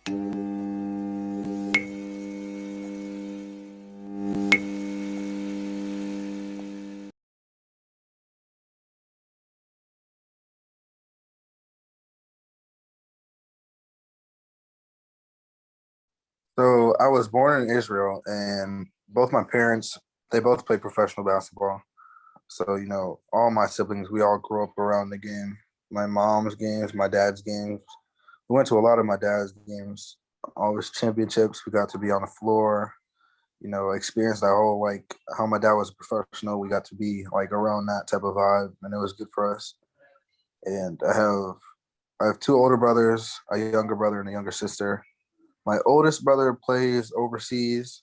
So I was born in Israel, and both my parents they both play professional basketball. So all my siblings we all grew up around the game. My mom's games, my dad's games. We went to a lot of my dad's games. All his championships. We got to be on the floor. Experience that whole like how my dad was a professional. We got to be like around that type of vibe, and it was good for us. And I have two older brothers, a younger brother, and a younger sister. My oldest brother plays overseas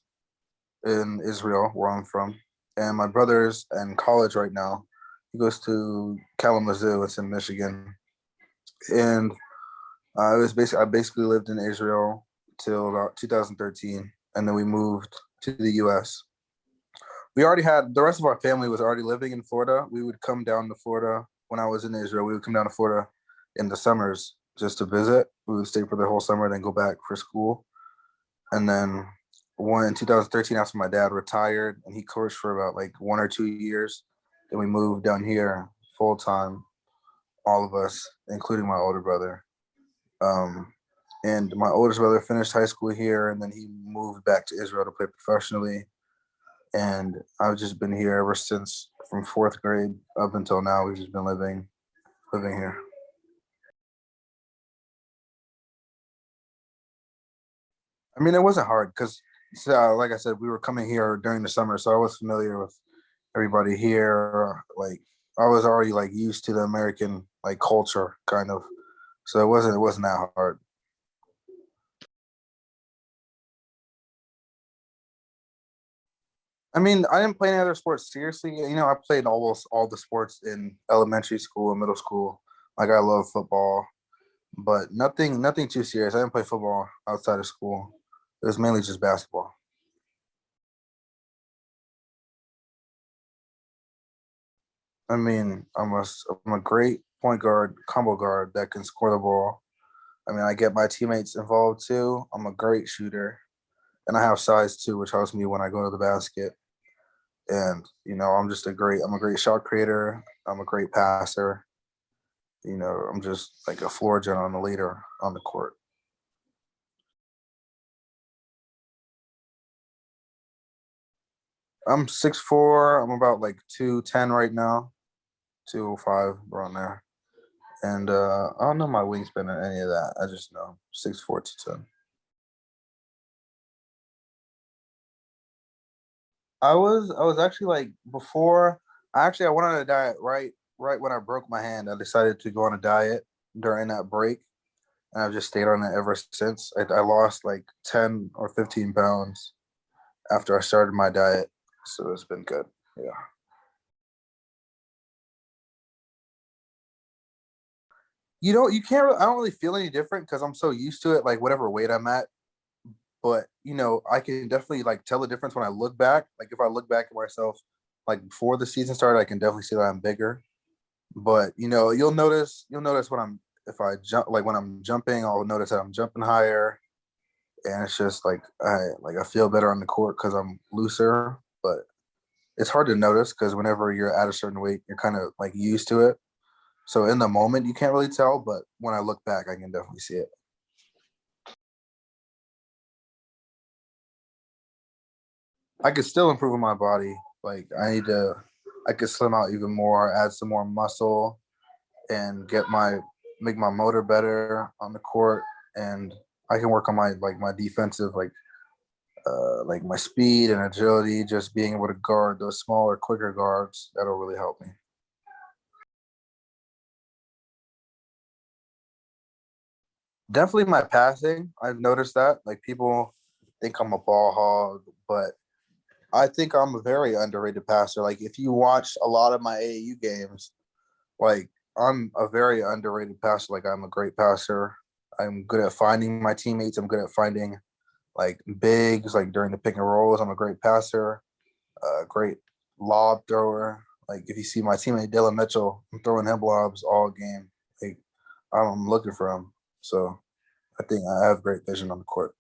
in Israel, where I'm from, and my brother's in college right now. He goes to Kalamazoo. It's in Michigan, and I basically lived in Israel till about 2013, and then we moved to the U.S. We already had the rest of our family was already living in Florida. We would come down to Florida when I was in Israel. We would come down to Florida in the summers just to visit. We would stay for the whole summer, then go back for school. And then one in 2013, after my dad retired and he coached for about like 1 or 2 years, then we moved down here full time, all of us, including my older brother. Um, and my oldest brother finished high school here, and then he moved back to Israel to play professionally. And I've just been here ever since, from fourth grade up until now. We've just been living here. I mean, it wasn't hard because, like I said, we were coming here during the summer, so I was familiar with everybody here. Like, I was already like used to the American like culture, kind of. So it wasn't that hard. I mean, I didn't play any other sports seriously. I played almost all the sports in elementary school and middle school. Like, I love football, but nothing too serious. I didn't play football outside of school. It was mainly just basketball. I mean, I'm a great point guard, combo guard that can score the ball. I mean, I get my teammates involved too. I'm a great shooter, and I have size too, which helps me when I go to the basket. And I'm a great shot creator. I'm a great passer. I'm just like a floor general and a leader on the court. I'm 6'4". I'm about like 210 right now, 205 around there. And I don't know my wingspan or any of that. I just know 6'4", 210. I was actually like before. I went on a diet right when I broke my hand. I decided to go on a diet during that break, and I've just stayed on it ever since. I lost like 10 or 15 pounds after I started my diet, so it's been good. Yeah. You can't. I don't really feel any different because I'm so used to it. Like whatever weight I'm at, but I can definitely like tell the difference when I look back. Like if I look back at myself, like before the season started, I can definitely see that I'm bigger. But you'll notice when I'm if I jump like when I'm jumping, I'll notice that I'm jumping higher, and it's just like I feel better on the court because I'm looser. But it's hard to notice because whenever you're at a certain weight, you're kind of like used to it. So in the moment, you can't really tell, but when I look back, I can definitely see it. I could still improve on my body. Like I could slim out even more, add some more muscle, and make my motor better on the court, and I can work on my defensive like my speed and agility, just being able to guard those smaller, quicker guards. That'll really help me. Definitely my passing. I've noticed that. Like people think I'm a ball hog, but I think I'm a very underrated passer. Like if you watch a lot of my AAU games, like I'm a very underrated passer. Like I'm a great passer. I'm good at finding my teammates. I'm good at finding like bigs, like during the pick and rolls. I'm a great passer, a great lob thrower. Like if you see my teammate Dylan Mitchell, I'm throwing him lobs all game. Like I'm looking for him. So I think I have great vision on the court.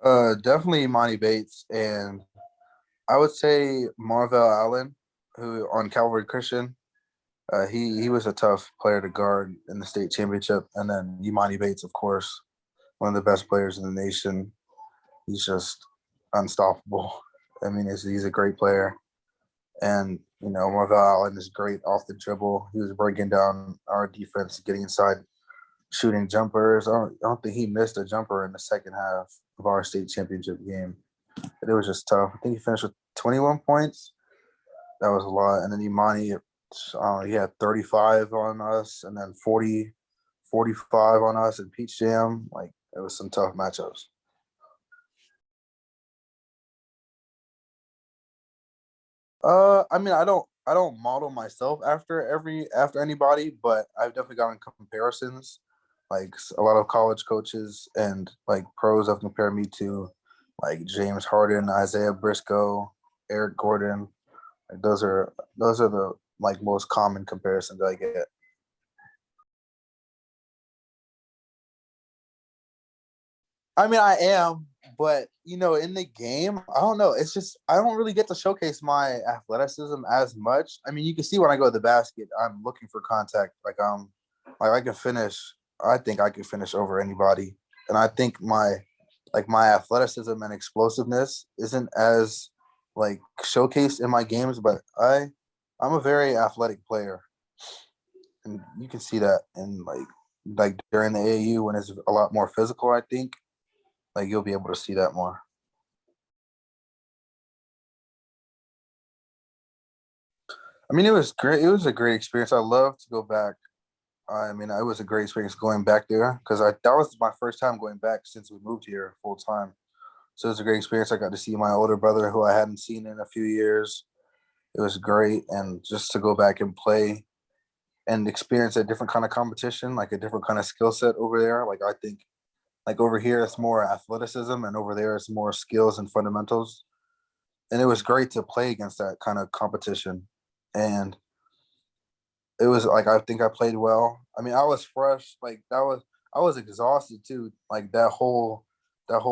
Definitely Monty Bates, and I would say Marvell Allen, who on Calvary Christian. He was a tough player to guard in the state championship, and then Imani Bates, of course, one of the best players in the nation. He's just unstoppable. I mean, he's a great player, and Marvell Allen is great off the dribble. He was breaking down our defense, getting inside, shooting jumpers. I don't think he missed a jumper in the second half of our state championship game. It was just tough. I think he finished with 21 points. That was a lot. And then Imani, he had 35 on us, and then 40, 45 on us in Peach Jam. Like, it was some tough matchups. I mean, I don't model myself after anybody, but I've definitely gotten comparisons. Like, a lot of college coaches and like pros have compared me to like James Harden, Isaiah Briscoe, Eric Gordon. Like, those are the like most common comparisons I get. I mean, I am, but in the game, I don't know. It's just I don't really get to showcase my athleticism as much. I mean, you can see when I go to the basket, I'm looking for contact. Like I can finish. I think I can finish over anybody, and I think my athleticism and explosiveness isn't as like showcased in my games, but I'm a very athletic player, and you can see that in like during the AAU when it's a lot more physical. I think like you'll be able to see that more. I mean, it was great. It was a great experience. I love to go back. I mean, it was a great experience going back there because I that was my first time going back since we moved here full time. So it was a great experience. I got to see my older brother who I hadn't seen in a few years. It was great, and just to go back and play and experience a different kind of competition, like a different kind of skill set over there. Like, I think like over here it's more athleticism, and over there it's more skills and fundamentals. And it was great to play against that kind of competition. And it was like I think I played well. I mean, I was fresh. Like I was exhausted too. Like that whole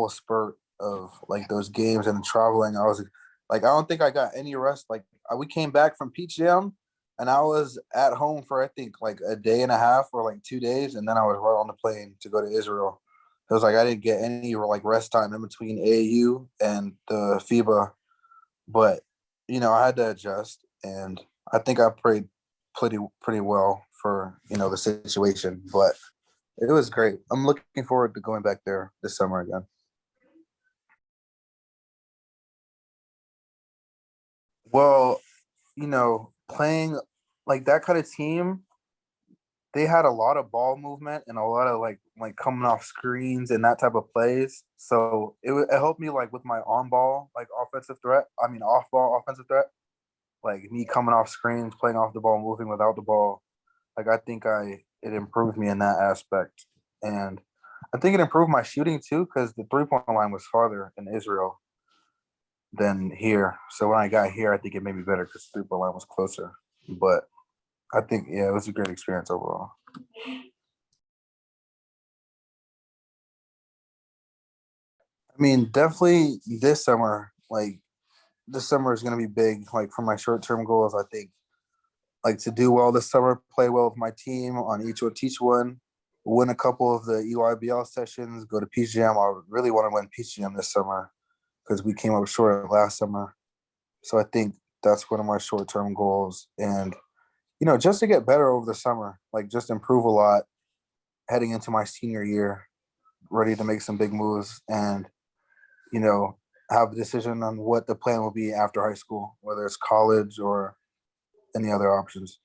spurt of like those games and traveling. I was like I don't think I got any rest. Like we came back from Peach Jam, and I was at home for I think like a day and a half or like 2 days, and then I was right on the plane to go to Israel. It was like I didn't get any like rest time in between AAU and the FIBA, but I had to adjust, and I think I played pretty well for the situation. But it was great. I'm looking forward to going back there this summer again. Well, playing like that kind of team, they had a lot of ball movement and a lot of like coming off screens and that type of plays. So it helped me like with my on ball like offensive threat. I mean off ball offensive threat. Like me coming off screens, playing off the ball, moving without the ball. Like I think it improved me in that aspect, and I think it improved my shooting too because the 3 point line was farther in Israel than here. So when I got here, I think it made me better because the 3 point line was closer. But I think yeah, it was a great experience overall. I mean, definitely this summer, like this summer is gonna be big. Like for my short term goals, I think like to do well this summer, play well with my team on each one, teach one, win a couple of the EYBL sessions, go to PGM. I really want to win PGM this summer because we came up short last summer. So I think that's one of my short term goals. And, just to get better over the summer, like just improve a lot heading into my senior year, ready to make some big moves and, you know, have a decision on what the plan will be after high school, whether it's college or any other options.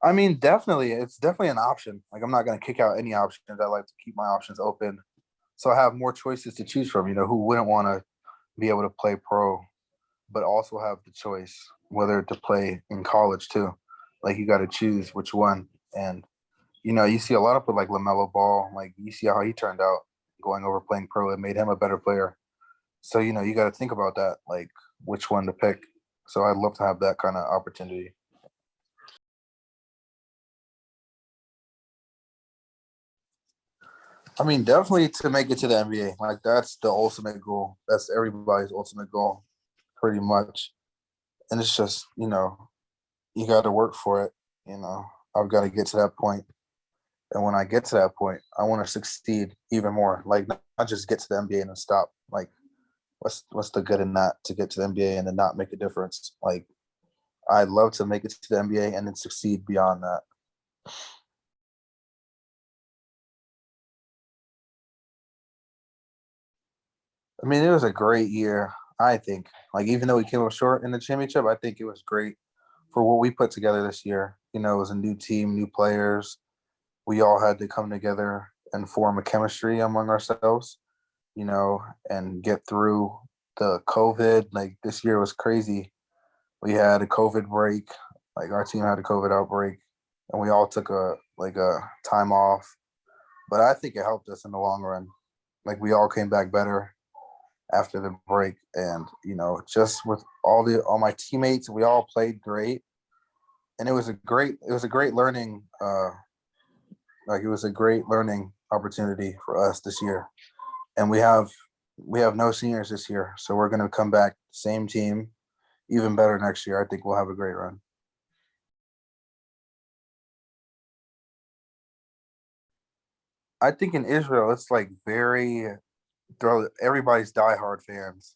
I mean, definitely, it's definitely an option. Like, I'm not going to kick out any options. I like to keep my options open, so I have more choices to choose from. Who wouldn't want to be able to play pro, but also have the choice whether to play in college too. Like, you got to choose which one. And you see a lot of like Lamelo Ball. Like, you see how he turned out going over playing pro. It made him a better player. So you got to think about that. Like, which one to pick. So I'd love to have that kind of opportunity. I mean, definitely to make it to the NBA. Like that's the ultimate goal. That's everybody's ultimate goal, pretty much. And it's just, you got to work for it. You know, I've got to get to that point. And when I get to that point, I want to succeed even more. Like not just get to the NBA and then stop. Like what's the good in that to get to the NBA and then not make a difference? Like I'd love to make it to the NBA and then succeed beyond that. I mean, it was a great year, I think. Like even though we came up short in the championship, I think it was great for what we put together this year. It was a new team, new players. We all had to come together and form a chemistry among ourselves, and get through the COVID. Like this year was crazy. We had a COVID break. Like our team had a COVID outbreak, and we all took a time off. But I think it helped us in the long run. Like we all came back better after the break, and just with all my teammates, we all played great, and it was a great learning it was a great learning opportunity for us this year. And we have no seniors this year, so we're going to come back same team, even better next year. I think we'll have a great run. I think in Israel it's like very everybody's diehard fans.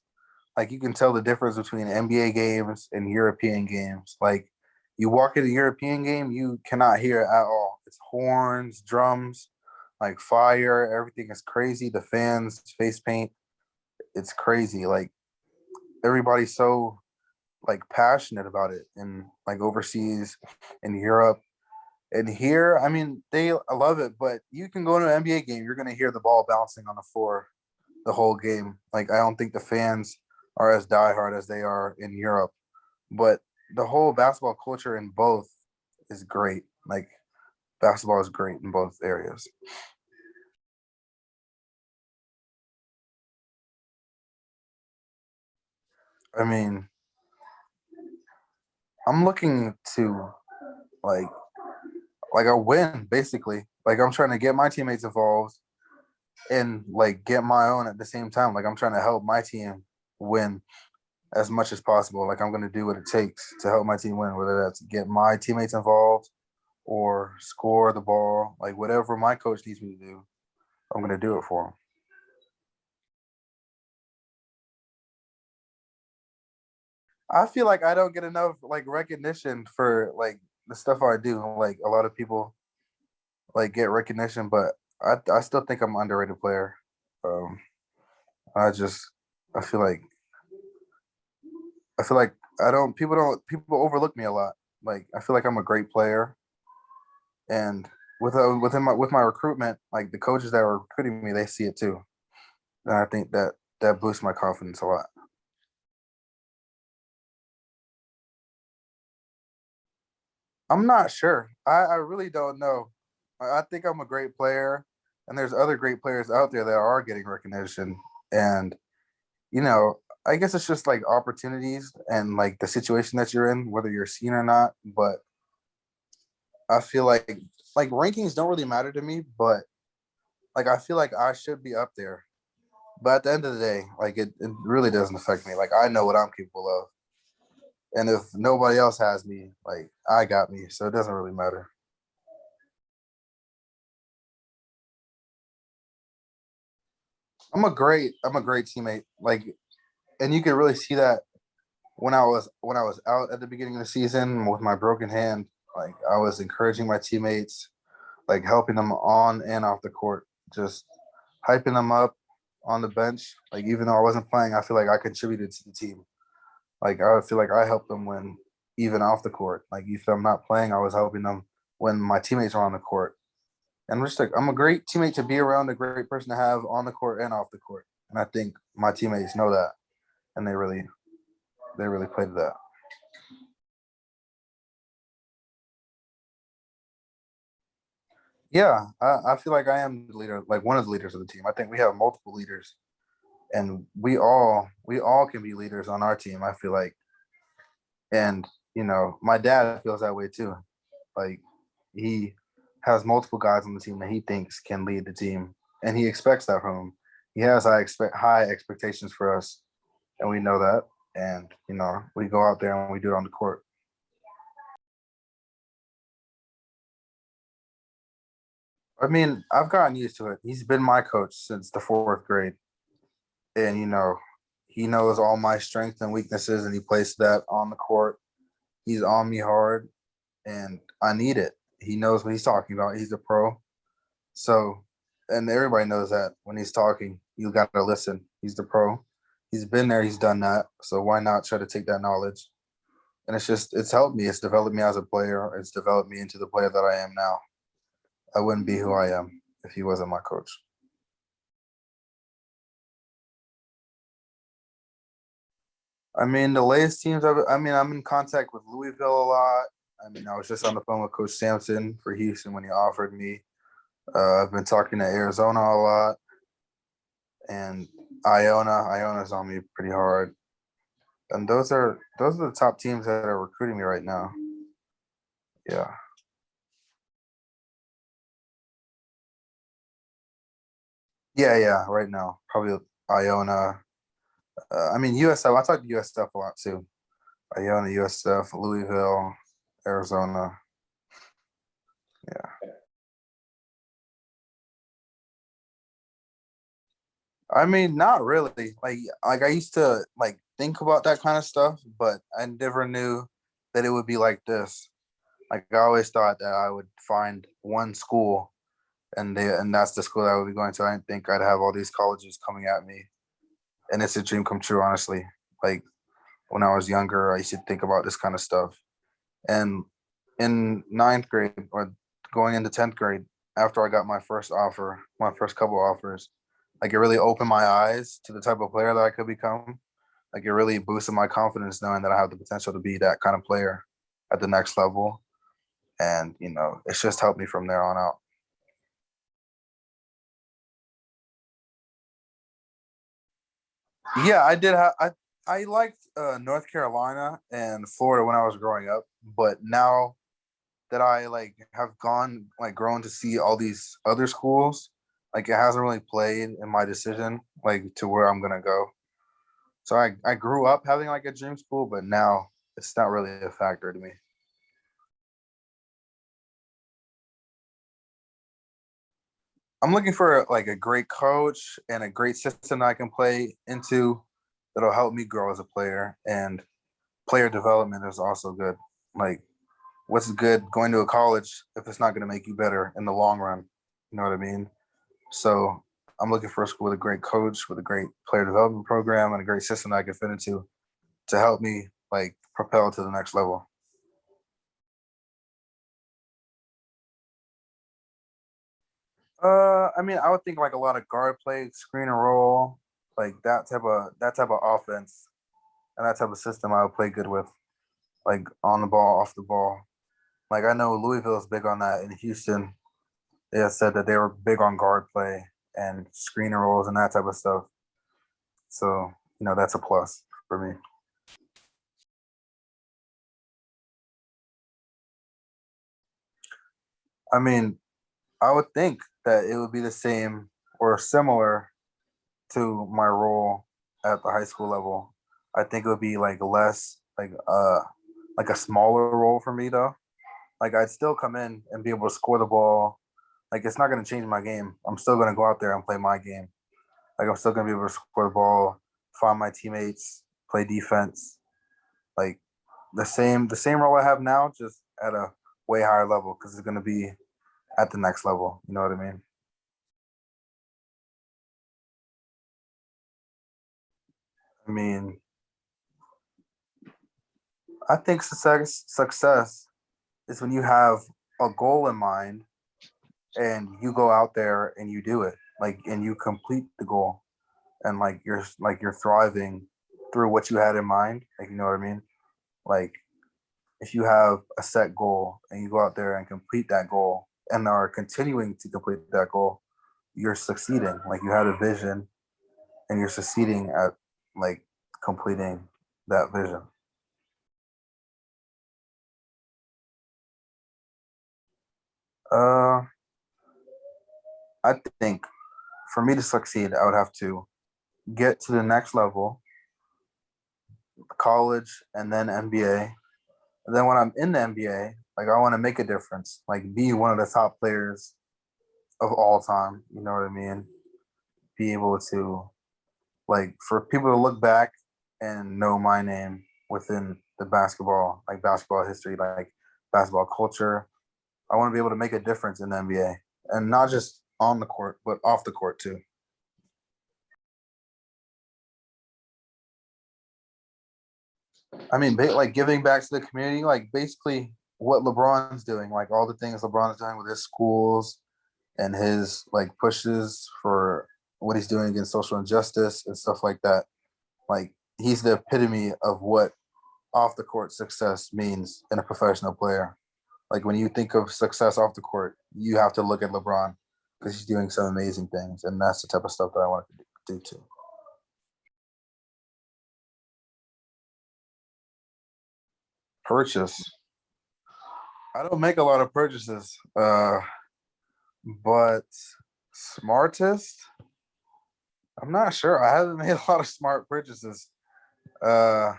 Like you can tell the difference between NBA games and European games. Like you walk in a European game, you cannot hear it at all. It's horns, drums, like fire. Everything is crazy. The fans, face paint, it's crazy. Like everybody's so like passionate about it, and like overseas in Europe. And here, I mean, I love it, but you can go to an NBA game, you're gonna hear the ball bouncing on the floor the whole game. Like I don't think the fans are as diehard as they are in Europe, but the whole basketball culture in both is great. Like basketball is great in both areas. I mean, I'm looking to like like a win basically. Like I'm trying to get my teammates involved and like get my own at the same time. Like I'm trying to help my team win as much as possible. Like I'm going to do what it takes to help my team win, whether that's get my teammates involved or score the ball, like whatever my coach needs me to do, I'm going to do it for him. I feel like I don't get enough like recognition for like the stuff I do. Like a lot of people like get recognition, but I still think I'm an underrated player. Um, I just I feel like I feel like I don't people overlook me a lot. Like I feel like I'm a great player, and with my recruitment, like the coaches that are recruiting me, they see it too, and I think that boosts my confidence a lot. I'm not sure. I really don't know. I think I'm a great player, and there's other great players out there that are getting recognition, and you know, I guess it's just like opportunities and like the situation that you're in, whether you're seen or not. But I feel like rankings don't really matter to me, but like I feel like I should be up there. But at the end of the day, like it really doesn't affect me. Like I know what I'm capable of. And if nobody else has me, like I got me. So it doesn't really matter. I'm a great teammate. Like and you can really see that when I was out at the beginning of the season with my broken hand. Like I was encouraging my teammates, like helping them on and off the court, just hyping them up on the bench. Like even though I wasn't playing, I feel like I contributed to the team. Like I feel like I helped them win even off the court. Like if I'm not playing, I was helping them when my teammates are on the court. And I'm just like I'm a great teammate to be around, a great person to have on the court and off the court. And I think my teammates know that, and they really played that. Yeah, I feel like I am the leader, like one of the leaders of the team. I think we have multiple leaders, and we all can be leaders on our team, I feel like. And my dad feels that way too. Like, he has multiple guys on the team that he thinks can lead the team, and he expects that from him. He has high expectations for us, and we know that. And we go out there and we do it on the court. I mean, I've gotten used to it. He's been my coach since the fourth grade, and he knows all my strengths and weaknesses, and he plays that on the court. He's on me hard, and I need it. He knows what he's talking about. He's a pro. So, and everybody knows that when he's talking, you got to listen. He's the pro. He's been there. He's done that. So why not try to take that knowledge? And it's helped me. It's developed me as a player. It's developed me into the player that I am now. I wouldn't be who I am if he wasn't my coach. I mean, the latest teams. I'm in contact with Louisville a lot. I mean, I was just on the phone with Coach Sampson for Houston when he offered me. I've been talking to Arizona a lot, and Iona's on me pretty hard. And those are the top teams that are recruiting me right now. Yeah. Yeah. Right now, probably Iona. I mean, USF. I talk to USF a lot too. Iona, USF, Louisville, Arizona. Yeah. I mean, not really. Like I used to like think about that kind of stuff, but I never knew that it would be like this. Like, I always thought that I would find one school, and that's the school that I would be going to. I didn't think I'd have all these colleges coming at me, and it's a dream come true, honestly. Like, when I was younger, I used to think about this kind of stuff. And in ninth grade, or going into 10th grade, after I got my first offer, my first couple offers, like, it really opened my eyes to the type of player that I could become. Like, it really boosted my confidence knowing that I have the potential to be that kind of player at the next level. And it's just helped me from there on out. Yeah, I did. I liked North Carolina and Florida when I was growing up, but now that I like have grown to see all these other schools, like, it hasn't really played in my decision, like, to where I'm gonna go. So I grew up having like a dream school, but now it's not really a factor to me. I'm looking for like a great coach and a great system that I can play into that'll help me grow as a player. And player development is also good. Like, what's good going to a college if it's not going to make you better in the long run? You know what I mean? So I'm looking for a school with a great coach, with a great player development program, and a great system that I can fit into to help me like propel to the next level. I mean, I would think like a lot of guard play, screen and roll, like that type of offense and that type of system I would play good with, like on the ball, off the ball. Like, I know Louisville's big on that. In Houston, they had said that they were big on guard play and screen and rolls and that type of stuff. So that's a plus for me. I mean, I would think that it would be the same or similar to my role at the high school level. I think it would be like less like a smaller role for me though. Like, I'd still come in and be able to score the ball. Like, it's not going to change my game. I'm still going to go out there and play my game. Like, I'm still going to be able to score the ball, find my teammates, play defense. Like, the same role I have now, just at a way higher level because it's going to be at the next level. You know what I mean? I mean, I think success is when you have a goal in mind and you go out there and you do it, like, and you complete the goal, and like you're thriving through what you had in mind. Like, you know what I mean? Like, if you have a set goal and you go out there and complete that goal and are continuing to complete that goal, you're succeeding. Like, you had a vision and you're succeeding at like completing that vision. Uh, I think for me to succeed, I would have to get to the next level, college, and then NBA. And then when I'm in the NBA, like I want to make a difference, like be one of the top players of all time. You know what I mean? Be able to like for people to look back and know my name within the basketball, like basketball history, like basketball culture. I want to be able to make a difference in the NBA and not just on the court, but off the court too. I mean, like giving back to the community, like basically what LeBron's doing, like all the things LeBron's doing with his schools and his like pushes for what he's doing against social injustice and stuff like that. Like he's the epitome of what off the court success means in a professional player. Like when you think of success off the court, you have to look at LeBron because he's doing some amazing things, and that's the type of stuff that I want to do too. Purchase. I don't make a lot of purchases, but smartest. I'm not sure. I haven't made a lot of smart purchases. Uh,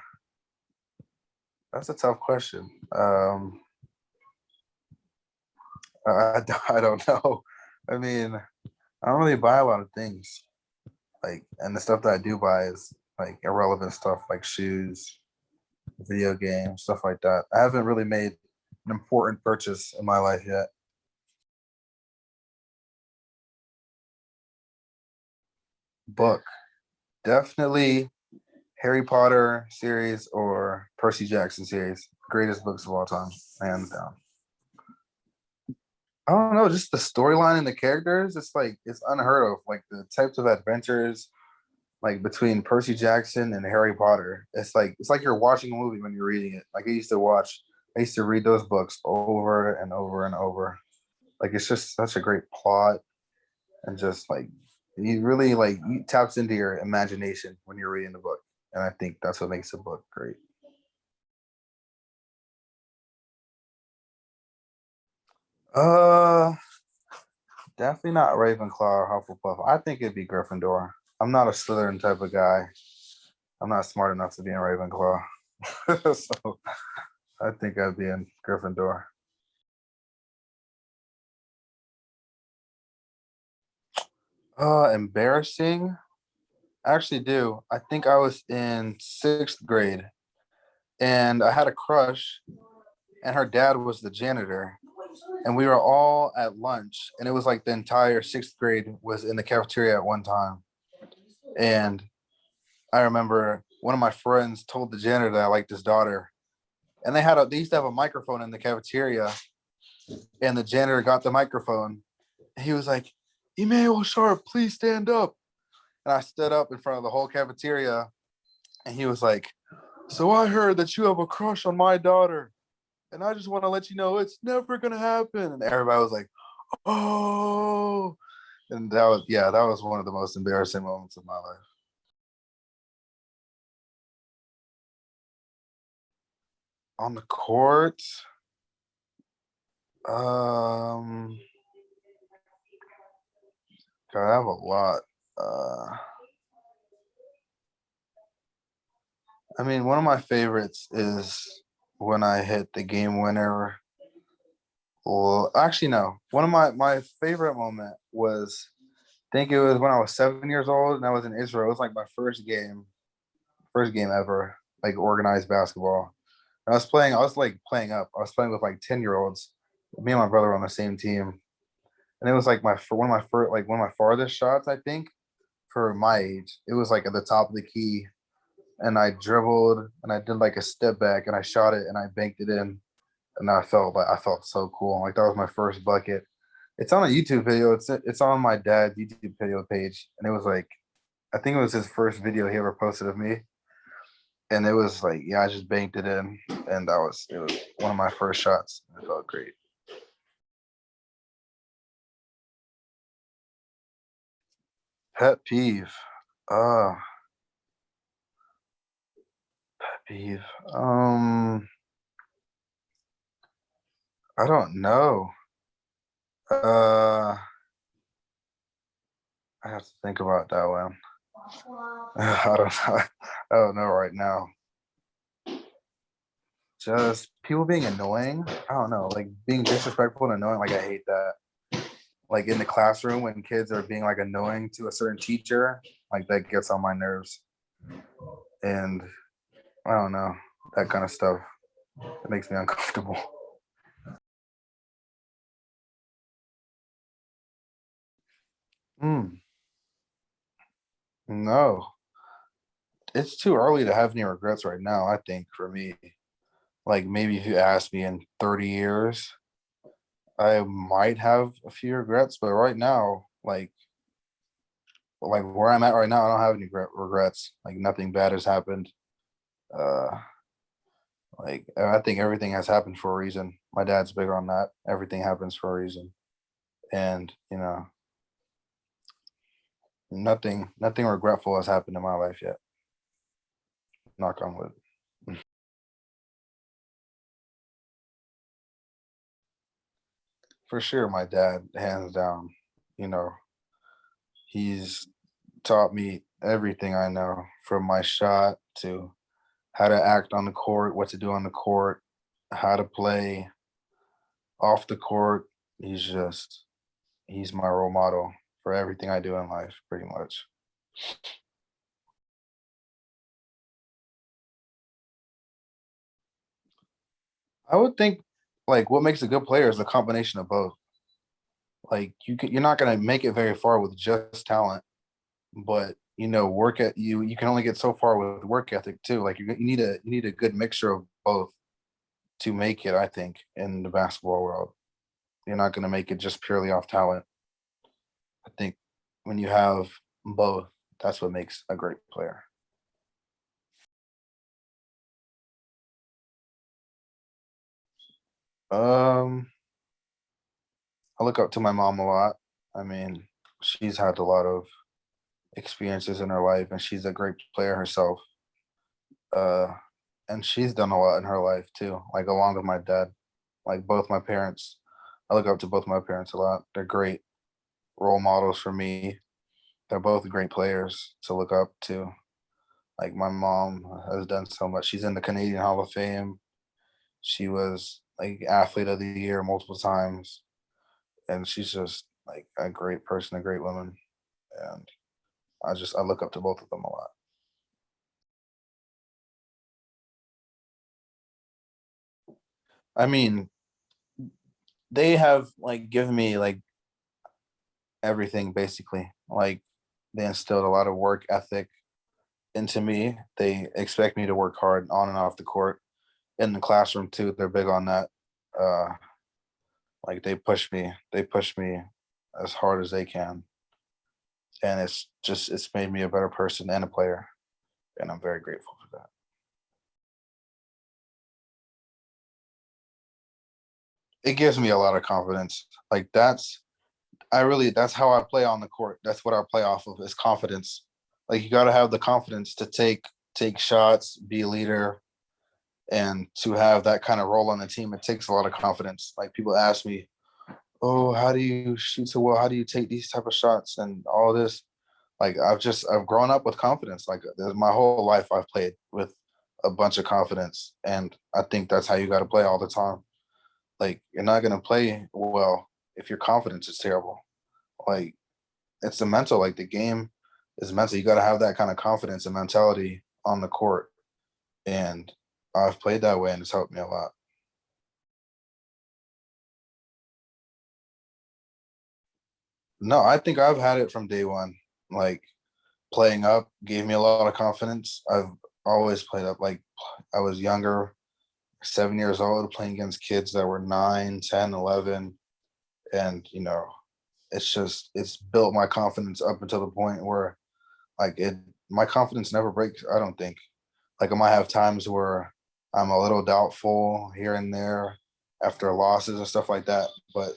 that's a tough question. I don't know. I mean, I don't really buy a lot of things. Like, and the stuff that I do buy is like irrelevant stuff, like shoes, video games, stuff like that. I haven't really made an important purchase in my life yet. Book, definitely Harry Potter series or Percy Jackson series. Greatest books of all time, hands down. I don't know, just the storyline and the characters. It's like it's unheard of. Like the types of adventures, like between Percy Jackson and Harry Potter. It's like you're watching a movie when you're reading it. Like I used to read those books over and over and over. Like it's just such a great plot and just like you really like you taps into your imagination when you're reading the book. And I think that's what makes a book great. Uh Definitely not Ravenclaw or Hufflepuff. I think it'd be Gryffindor. I'm not a Slytherin type of guy. I'm not smart enough to be in Ravenclaw. So I think I'd be in Gryffindor. Embarrassing. I actually do. I think I was in sixth grade and I had a crush, and her dad was the janitor. And we were all at lunch, and it was like the entire sixth grade was in the cafeteria at one time. And I remember one of my friends told the janitor that I liked his daughter, and they used to have a microphone in the cafeteria, and the janitor got the microphone. And he was like, "Emanuel Sharp, please stand up." And I stood up in front of the whole cafeteria, and he was like, "So I heard that you have a crush on my daughter, and I just want to let you know it's never gonna happen." And everybody was like, "Oh," and that was one of the most embarrassing moments of my life. On the court, um, God, I have a lot. Uh, I mean, one of my favorites is when I hit the game winner. Well, actually, no. One of my favorite moment was I think it was when I was 7 years old and I was in Israel. It was like my first game ever, like organized basketball. I was like playing up. I was playing with like 10-year-olds. Me and my brother were on the same team. And it was like my for one of my first like one of my farthest shots, I think, for my age. It was like at the top of the key. And I dribbled and I did like a step back and I shot it and I banked it in. And I felt so cool. Like that was my first bucket. It's on a YouTube video. It's on my dad's YouTube video page. And it was like I think it was his first video he ever posted of me. And it was like, yeah, I just banked it in. And it was one of my first shots. It felt great. Pet peeve. Uh, peeve. Um, I don't know. Uh, I have to think about that one. I don't know. I don't know right now. Just people being annoying. I don't know, like being disrespectful and annoying. Like I hate that. Like in the classroom when kids are being like annoying to a certain teacher, like that gets on my nerves. And I don't know, that kind of stuff. It makes me uncomfortable. Mm, no, it's too early to have any regrets right now. I think for me, like maybe if you asked me in 30 years, I might have a few regrets, but right now, like where I'm at right now, I don't have any regrets. Like nothing bad has happened. Uh, like I think everything has happened for a reason. My dad's big on that. Everything happens for a reason, and nothing regretful has happened in my life yet. Knock on wood. For sure, my dad, hands down. You know, he's taught me everything I know from my shot to how to act on the court, what to do on the court, how to play off the court. He's my role model for everything I do in life, pretty much. I would think like what makes a good player is a combination of both. Like you're not gonna make it very far with just talent, but work at you can only get so far with work ethic too. Like you need a good mixture of both to make it, I think, in the basketball world. You're not gonna make it just purely off talent. I think when you have both, that's what makes a great player. Um, I look up to my mom a lot. I mean, she's had a lot of experiences in her life and she's a great player herself. Uh, and she's done a lot in her life too, like along with my dad. Like both my parents, I look up to both my parents a lot. They're great role models for me. They're both great players to look up to. Like my mom has done so much. She's in the Canadian Hall of Fame. She was like athlete of the year multiple times, and she's just like a great person, a great woman, and I look up to both of them a lot. I mean, they have like given me like everything basically. Like they instilled a lot of work ethic into me. They expect me to work hard on and off the court. In the classroom too, they're big on that. Uh, like they push me as hard as they can, and it's made me a better person and a player, and I'm very grateful for that. It gives me a lot of confidence. Like that's how I play on the court. That's what I play off of is confidence. Like you got to have the confidence to take shots, be a leader, and to have that kind of role on the team. It takes a lot of confidence. Like people ask me, "Oh, how do you shoot so well? How do you take these type of shots and all this?" Like I've grown up with confidence. Like my whole life I've played with a bunch of confidence, and I think that's how you got to play all the time. Like you're not gonna play well if your confidence is terrible. Like it's the mental. Like the game is mental. You got to have that kind of confidence and mentality on the court. And I've played that way, and it's helped me a lot. No, I think I've had it from day one. Like playing up gave me a lot of confidence. I've always played up. Like I was younger, 7 years old, playing against kids that were 9, 10, 11, and it's built my confidence up until the point where like it my confidence never breaks. I don't think. Like I might have times where I'm a little doubtful here and there after losses and stuff like that, but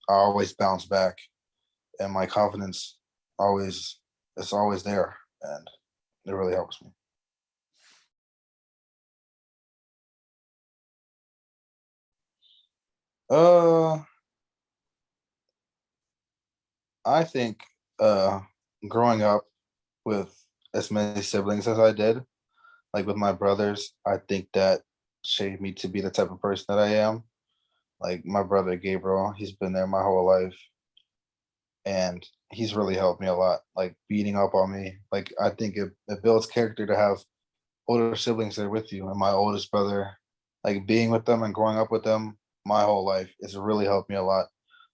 I always bounce back, and my confidence always. it's always there, and it really helps me. Uh, I think growing up with as many siblings as I did, like with my brothers, I think that shaped me to be the type of person that I am. Like my brother Gabriel, he's been there my whole life, and he's really helped me a lot. Like beating up on me, like I think it builds character to have older siblings there with you. And my oldest brother, like being with them and growing up with them my whole life, it's really helped me a lot.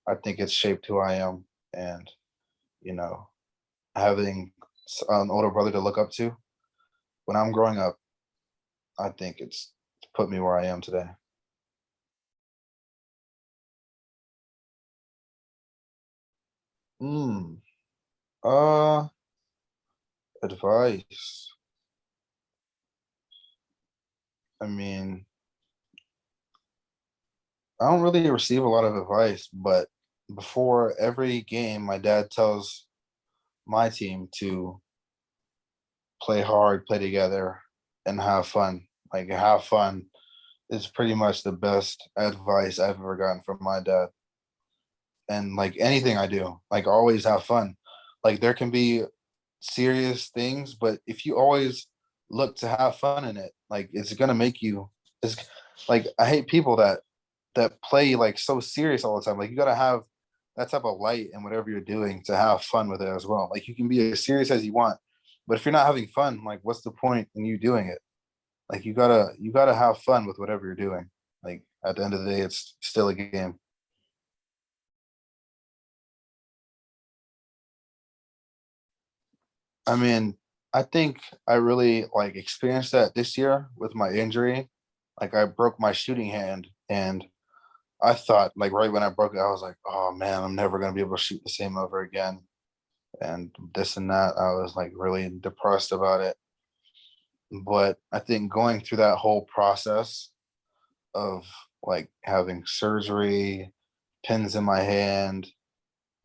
I think it's shaped who I am, and you know, having an older brother to look up to when I'm growing up, I think it's put me where I am today. Mm, uh, advice. I mean, I don't really receive a lot of advice, but before every game, my dad tells my team to play hard, play together, and have fun. Like have fun is pretty much the best advice I've ever gotten from my dad. And like anything I do, like always have fun. Like there can be serious things, but if you always look to have fun in it, like it's gonna make you. It's like I hate people that play like so serious all the time. Like you gotta have that type of light in whatever you're doing to have fun with it as well. Like you can be as serious as you want, but if you're not having fun, like what's the point in you doing it? Like you gotta have fun with whatever you're doing. Like at the end of the day, it's still a game. I mean, I think I really like experienced that this year with my injury. Like I broke my shooting hand, and I thought like right when I broke it, I was like, oh man, I'm never gonna be able to shoot the same over again. And this and that, I was like really depressed about it. But I think going through that whole process of like having surgery, pins in my hand,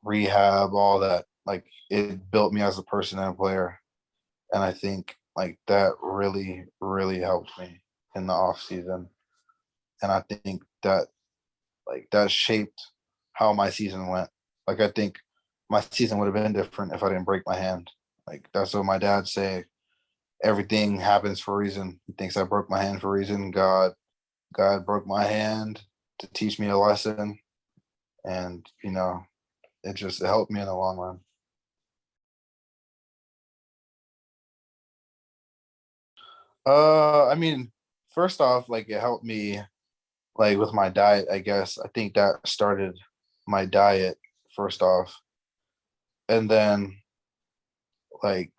rehab, all that, like it built me as a person and a player. And I think like that really, really helped me in the off season. And I think that like that shaped how my season went. Like I think my season would have been different if I didn't break my hand. Like that's what my dad say. Everything happens for a reason. He thinks I broke my hand for a reason. God broke my hand to teach me a lesson. And it just helped me in the long run. I mean, first off, like it helped me like with my diet, I guess. I think that started my diet first off. And then like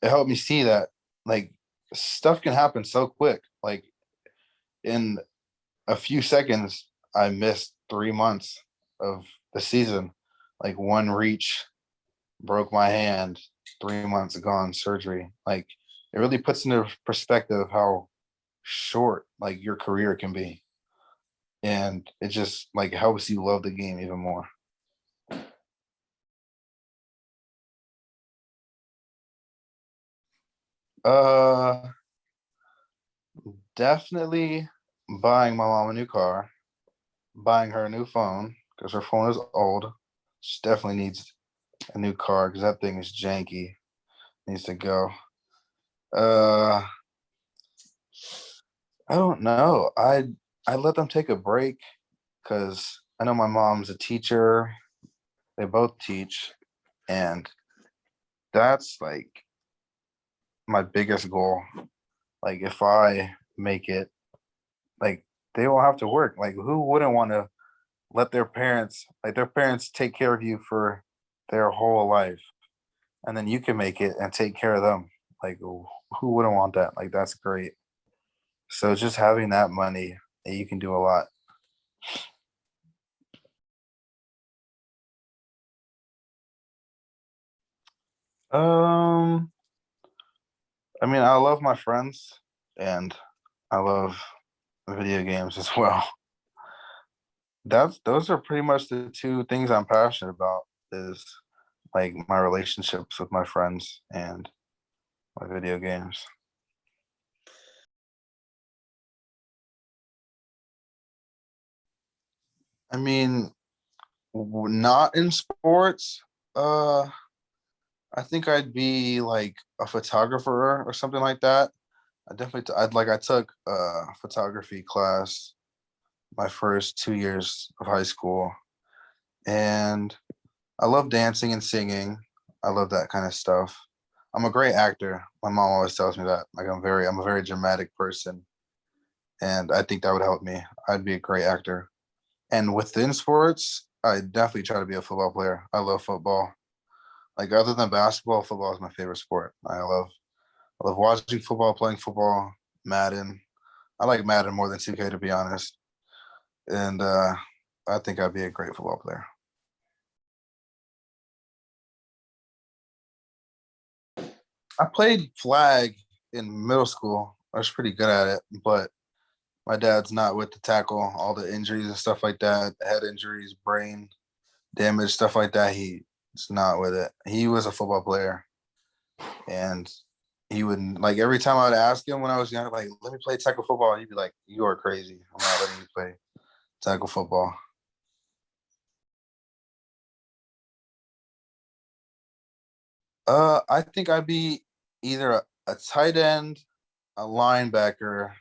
it helped me see that like stuff can happen so quick. Like in a few seconds, I missed 3 months of the season. Like one reach broke my hand, 3 months gone, surgery. Like it really puts into perspective how short like your career can be. And it just like helps you love the game even more. Uh Definitely buying my mom a new car, buying her a new phone because her phone is old. She definitely needs a new car because that thing is janky. Needs to go. Uh, I don't know. I let them take a break because I know my mom's a teacher. They both teach, and that's like my biggest goal. Like if I make it, like they won't have to work. Like who wouldn't want to let their parents take care of you for their whole life, and then you can make it and take care of them. Like who wouldn't want that? Like that's great. So just having that money, you can do a lot. um I mean, I love my friends, and I love video games as well. That's Those are pretty much the two things I'm passionate about is like my relationships with my friends and my video games. I mean, not in sports. Uh, I think I'd be like a photographer or something like that. I took a photography class my first 2 years of high school, and I love dancing and singing. I love that kind of stuff. I'm a great actor. My mom always tells me that. Like I'm a very dramatic person, and I think that would help me. I'd be a great actor. And within sports, I definitely try to be a football player. I love football. Like other than basketball, football is my favorite sport. I love watching football, playing football, Madden. I like Madden more than 2K to be honest. And I think I'd be a great football player. I played flag in middle school. I was pretty good at it, but my dad's not with the tackle, all the injuries and stuff like that, head injuries, brain damage, stuff like that. He's not with it. He was a football player, and he would like every time I would ask him when I was young, like, let me play tackle football. He'd be like, you are crazy. I'm not letting you play tackle football. I think I'd be either a tight end, a linebacker,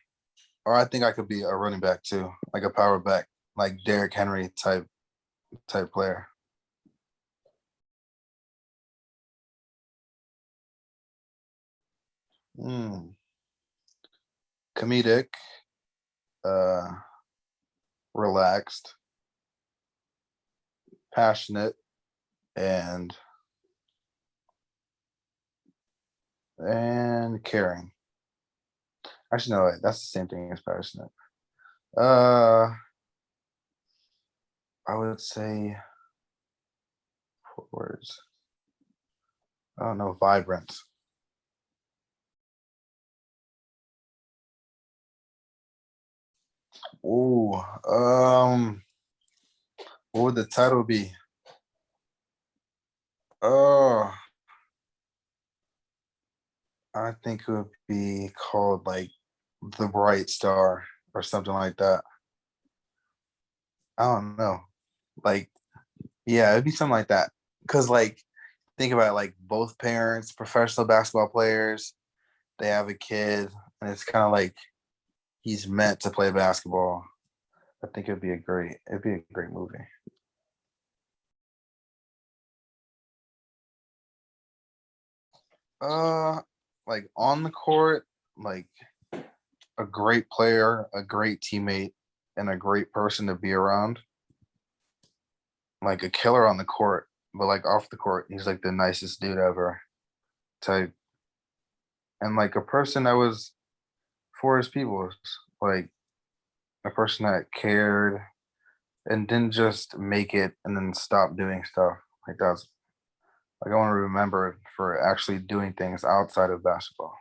or I think I could be a running back too, like a power back, like Derrick Henry type player. Mm. Comedic, uh, relaxed, passionate, and caring. Actually, no, wait, that's the same thing as passionate. Uh, I would say 4 words. I don't know, vibrant. Ooh, what would the title be? Oh, I think it would be called like The Bright Star or something like that. I don't know. Like, yeah, it'd be something like that. Cause like think about it, like both parents, professional basketball players, they have a kid, and it's kind of like he's meant to play basketball. I think it'd be a great movie. Uh, like on the court, like a great player, a great teammate, and a great person to be around. Like a killer on the court, but like off the court, he's like the nicest dude ever type, and like a person that was for his people, like a person that cared and didn't just make it and then stop doing stuff. Like that's like I want to remember for actually doing things outside of basketball.